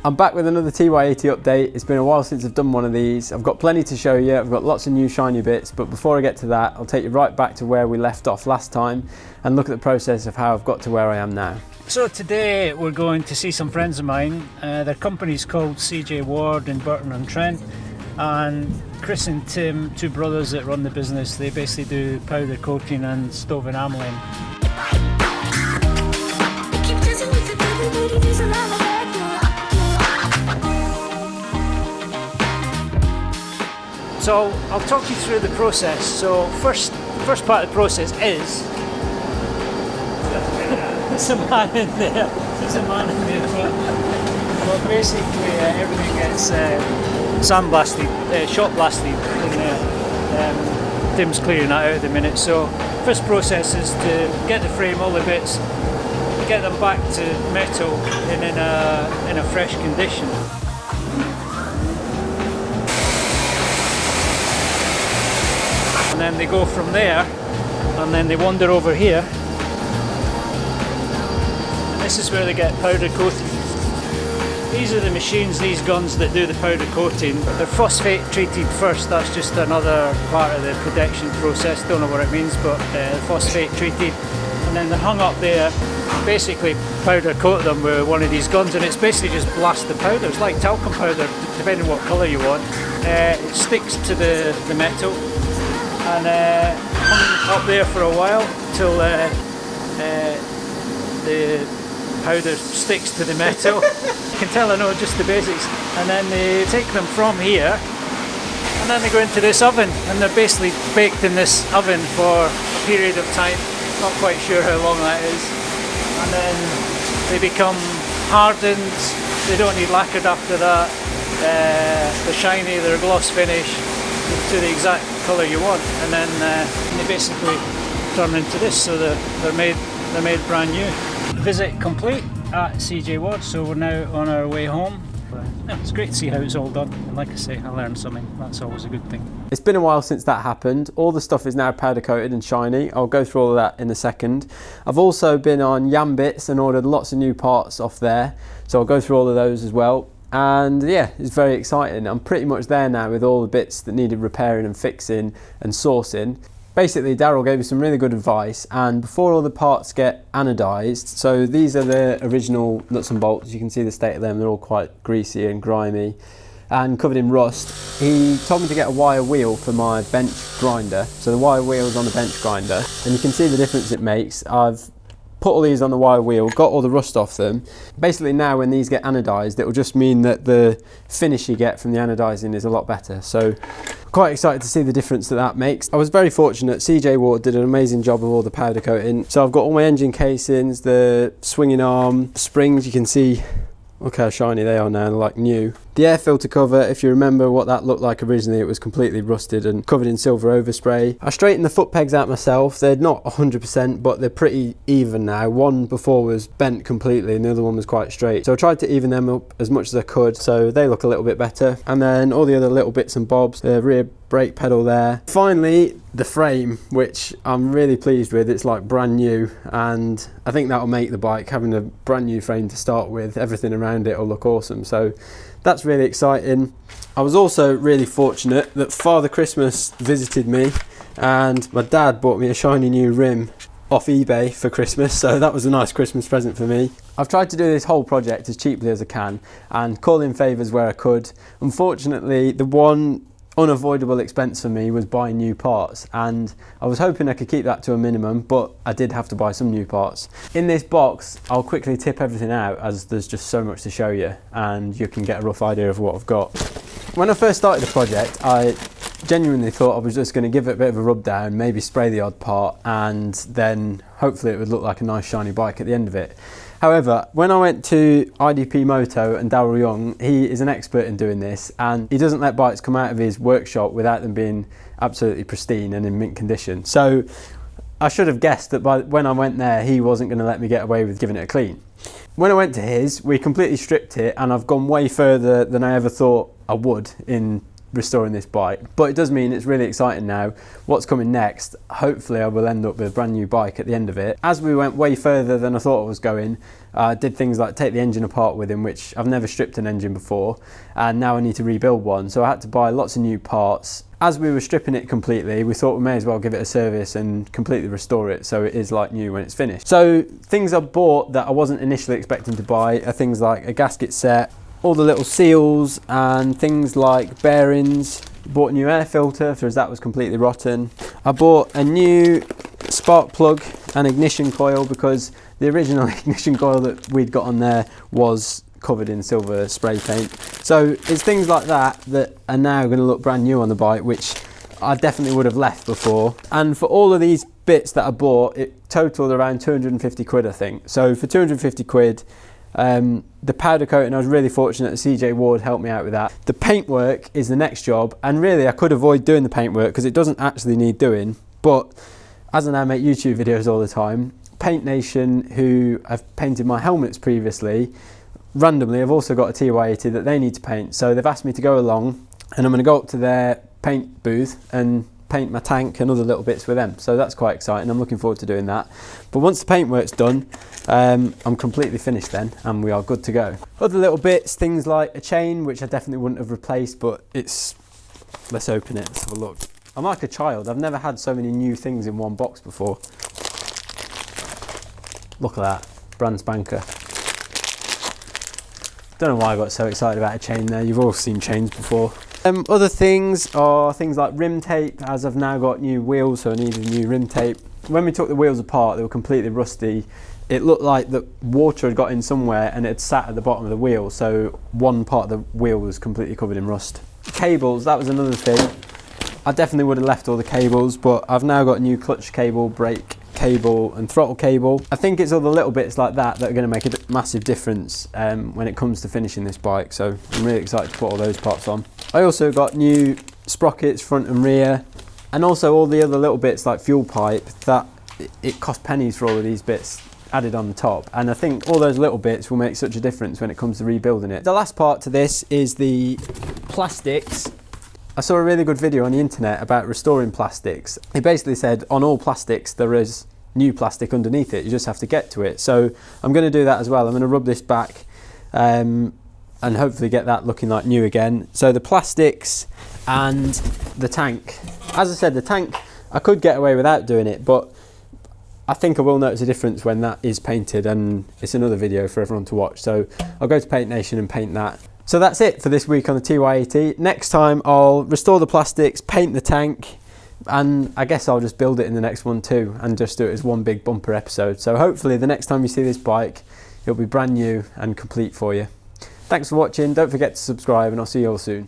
I'm back with another TY80 update. It's been a while since I've done one of these. I've got plenty to show you. I've got lots of new shiny bits, but before I get to that, I'll take you right back to where we left off last time and look at the process of how I've got to where I am now. So today we're going to see some friends of mine. Their company's called CJ Ward in Burton-on-Trent, and Chris and Tim, two brothers that run the business, they basically do powder coating and stove enameling. So I'll talk you through the process. So first part of the process is there's a man in there. Well, basically everything gets sandblasted, shot blasted in there. Tim's clearing that out at the minute. So first process is to get the frame, all the bits, get them back to metal and in a fresh condition. And then they go from there, and then they wander over here, and this is where they get powder coating. These are the machines, these guns that do the powder coating. They're phosphate treated first. That's just another part of the protection process, don't know what it means, but phosphate treated, and then they're hung up there. Basically powder coat them with one of these guns, and it's basically just blast the powder. It's like talcum powder, depending on what colour you want. It sticks to the metal, and hung up there for a while till the powder sticks to the metal. You can tell I know just the basics. And then they take them from here, and then they go into this oven, and they're basically baked in this oven for a period of time. Not quite sure how long that is. And then they become hardened. They don't need lacquered after that. They're shiny, they're gloss finish to the exact colour you want, and then they basically turn into this, so they're made brand new. Visit complete at CJ Ward, so we're now on our way home. Yeah, it's great to see how it's all done, and like I say, I learned something. That's always a good thing. It's been a while since that happened. All the stuff is now powder coated and shiny. I'll go through all of that in a second. I've also been on Yambits and ordered lots of new parts off there, so I'll go through all of those as well. And yeah, it's very exciting. I'm pretty much there now with all the bits that needed repairing and fixing and sourcing. Basically, Daryl gave me some really good advice, and before all the parts get anodized, so these are the original nuts and bolts. You can see the state of them. They're all quite greasy and grimy and covered in rust. He told me to get a wire wheel for my bench grinder. So the wire wheel is on the bench grinder, and you can see the difference it makes. I've put all these on the wire wheel, got all the rust off them. Basically now when these get anodized, it will just mean that the finish you get from the anodizing is a lot better. So quite excited to see the difference that makes. I was very fortunate. CJ Ward did an amazing job of all the powder coating. So I've got all my engine casings, the swinging arm, springs. You can see, look how shiny they are now, they're like new. The air filter cover, if you remember what that looked like originally, it was completely rusted and covered in silver overspray. I straightened the foot pegs out myself. They're not 100%, but they're pretty even now. One before was bent completely and the other one was quite straight. So I tried to even them up as much as I could, so they look a little bit better. And then all the other little bits and bobs, the rear brake pedal there. Finally, the frame, which I'm really pleased with. It's like brand new, and I think that'll make the bike, having a brand new frame to start with. Everything around it will look awesome. So that's really exciting. I was also really fortunate that Father Christmas visited me, and my dad bought me a shiny new rim off eBay for Christmas, so that was a nice Christmas present for me. I've tried to do this whole project as cheaply as I can and call in favours where I could. Unfortunately, the one unavoidable expense for me was buying new parts, and I was hoping I could keep that to a minimum, but I did have to buy some new parts. In this box, I'll quickly tip everything out as there's just so much to show you and you can get a rough idea of what I've got. When I first started the project, I genuinely thought I was just going to give it a bit of a rub down, maybe spray the odd part, and then hopefully it would look like a nice shiny bike at the end of it. However, when I went to IDP Moto and Daryl Young, he is an expert in doing this, and he doesn't let bikes come out of his workshop without them being absolutely pristine and in mint condition. So I should have guessed that when I went there, he wasn't going to let me get away with giving it a clean. When I went to his, we completely stripped it, and I've gone way further than I ever thought I would in restoring this bike, but it does mean it's really exciting now. What's coming next, hopefully I will end up with a brand new bike at the end of it. As we went way further than I thought I was going, I did things like take the engine apart with him, which I've never stripped an engine before, and now I need to rebuild one, so I had to buy lots of new parts. As we were stripping it completely, we thought we may as well give it a service and completely restore it so it is like new when it's finished. So things I bought that I wasn't initially expecting to buy are things like a gasket set, all the little seals and things like bearings. Bought a new air filter as that was completely rotten. I bought a new spark plug and ignition coil because the original ignition coil that we'd got on there was covered in silver spray paint. So it's things like that that are now going to look brand new on the bike, which I definitely would have left before. And for all of these bits that I bought, it totaled around 250 quid, I think. So for 250 quid, the powder coating, I was really fortunate that CJ Ward helped me out with that. The paintwork is the next job, and really I could avoid doing the paintwork because it doesn't actually need doing, but as I now make YouTube videos all the time, Paint Nation, who have painted my helmets previously, randomly I've also got a TY80 that they need to paint, so they've asked me to go along and I'm going to go up to their paint booth and paint my tank and other little bits with them, so that's quite exciting. I'm looking forward to doing that. But once the paintwork's done, I'm completely finished then and we are good to go. Other little bits, things like a chain, which I definitely wouldn't have replaced, but it's, let's open it, let's have a look. I'm like a child, I've never had so many new things in one box before. Look at that, brand spanker. Don't know why I got so excited about a chain there, you've all seen chains before. Other things are things like rim tape, as I've now got new wheels, so I needed new rim tape. When we took the wheels apart, they were completely rusty. It looked like the water had got in somewhere and it had sat at the bottom of the wheel, so one part of the wheel was completely covered in rust. Cables, that was another thing. I definitely would have left all the cables, but I've now got a new clutch cable, brake cable and throttle cable. I think it's all the little bits like that that are going to make a massive difference when it comes to finishing this bike, so I'm really excited to put all those parts on. I also got new sprockets front and rear, and also all the other little bits like fuel pipe that it cost pennies for all of these bits added on the top, and I think all those little bits will make such a difference when it comes to rebuilding it. The last part to this is the plastics. I saw a really good video on the internet about restoring plastics. It basically said on all plastics there is new plastic underneath it, you just have to get to it. So I'm going to do that as well. I'm going to rub this back and hopefully get that looking like new again. So the plastics and the tank. As I said, the tank, I could get away without doing it, but I think I will notice a difference when that is painted, and it's another video for everyone to watch. So I'll go to Paint Nation and paint that. So that's it for this week on the TY80. Next time I'll restore the plastics, paint the tank, and I guess I'll just build it in the next one too and just do it as one big bumper episode. So hopefully the next time you see this bike, it'll be brand new and complete for you. Thanks for watching, don't forget to subscribe, and I'll see you all soon.